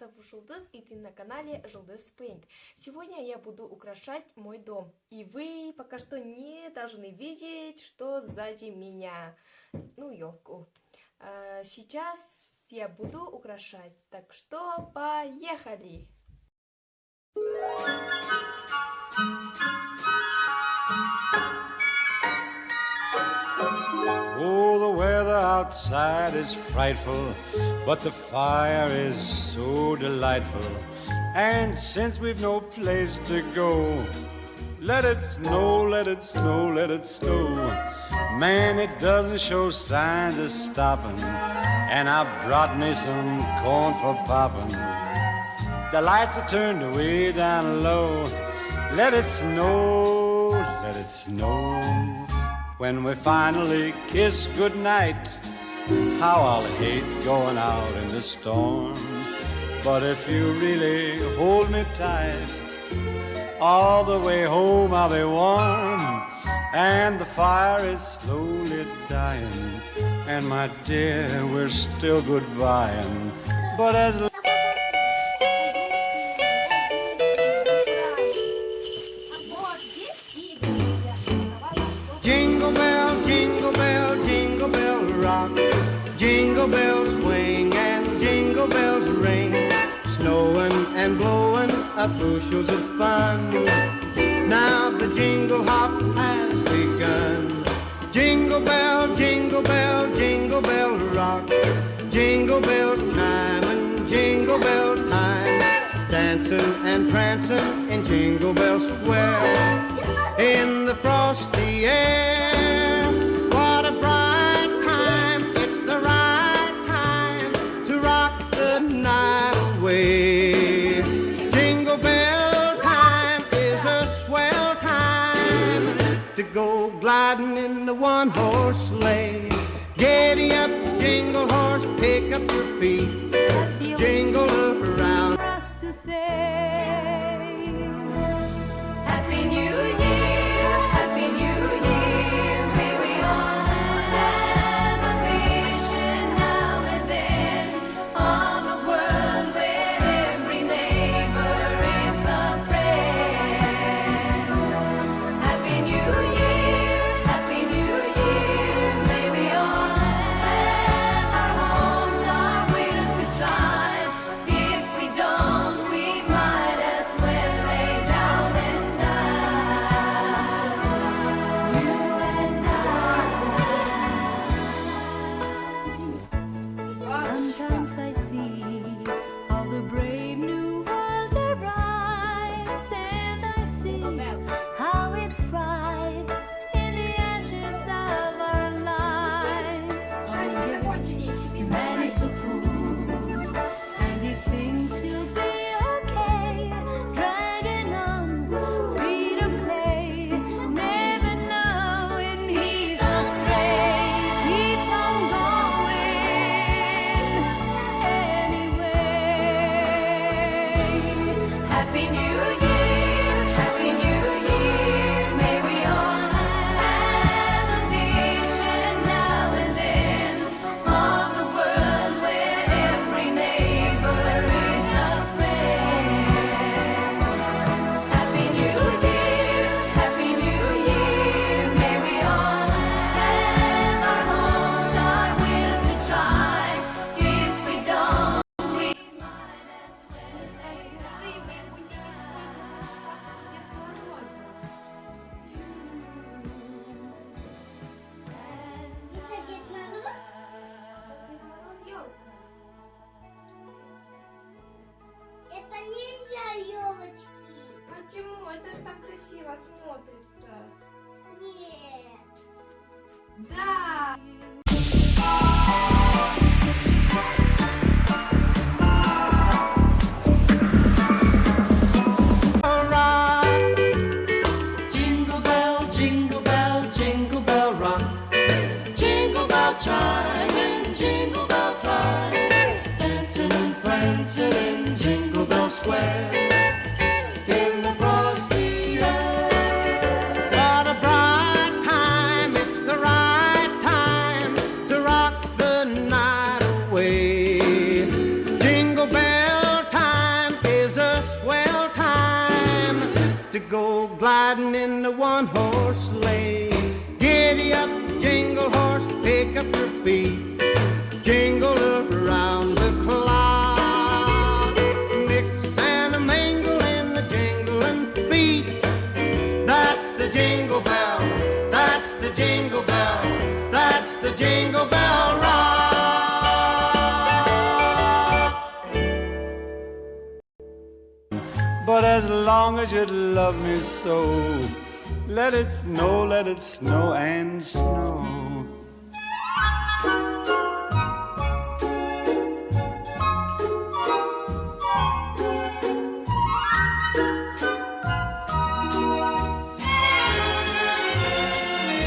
зовут Жулдыз, и ты на канале Жулдыз Paint. Сегодня я буду украшать мой дом, и вы пока что не должны видеть, что сзади меня, елку. Сейчас я буду украшать, так что поехали! Oh, the weather outside is frightful, but the fire is so delightful. And since we've no place to go, let it snow, let it snow, let it snow. Man, it doesn't show signs of stopping, and I brought me some corn for popping. The lights are turned way down low. Let it snow, let it snow. When we finally kiss goodnight, how I'll hate going out in the storm. But if you really hold me tight, all the way home I'll be warm. And the fire is slowly dying, and my dear, we're still goodbying. But as jingle bell, jingle bell rock. Jingle bells swing and jingle bells ring. Snowing and blowing up bushels of fun. Now the jingle hop has begun. Jingle bell, jingle bell, jingle bell rock. Jingle bells chiming, jingle bell time. Dancing and prancing in Jingle Bell Square. In the frosty air, what a bright time. It's the right time to rock the night away. Jingle bell time is a swell time to go gliding in the one-horse sleigh. Giddy up, jingle horse, pick up your feet. Jingle around. For us to say Happy New Year, Happy New Year. May we all have a vision now and then of a world where every neighbor is a friend. Happy New Year, Happy New Year. May we all have our homes, our will to try. If we don't, we might as well lay down and die. You and I. Sometimes I see how the brave new world arrives, and I see how it thrives in the ashes of our lives. Man is a fool, and he thinks he'll be okay, dragging on, free to play, never knowing he's astray. Keeps on going anyway. Happy New Year, Happy New Year. May we all have a vision now and then of a world where every neighbor is a friend. Happy New Year, Happy New Year. May we all have our homes, our will to try. If we don't, we might as well lay down and die. Это не для елочки. Почему? Это же так красиво смотрится. Нет. Да! rock. Jingle bell, jingle bell, jingle bell rock. Jingle bell chime and jingle bell time. Dancing and prancing in Jingle Bell Square. In the frosty air. What a bright time, it's the right go gliding in the one-horse sleigh. Giddy up, jingle horse, pick up your feet. Jingle around the clock. Mix and a mingle in the jingling feet. That's the jingle bell. That's the jingle bell. That's the jingle bell rock. But as long as you love me so, let it snow and snow.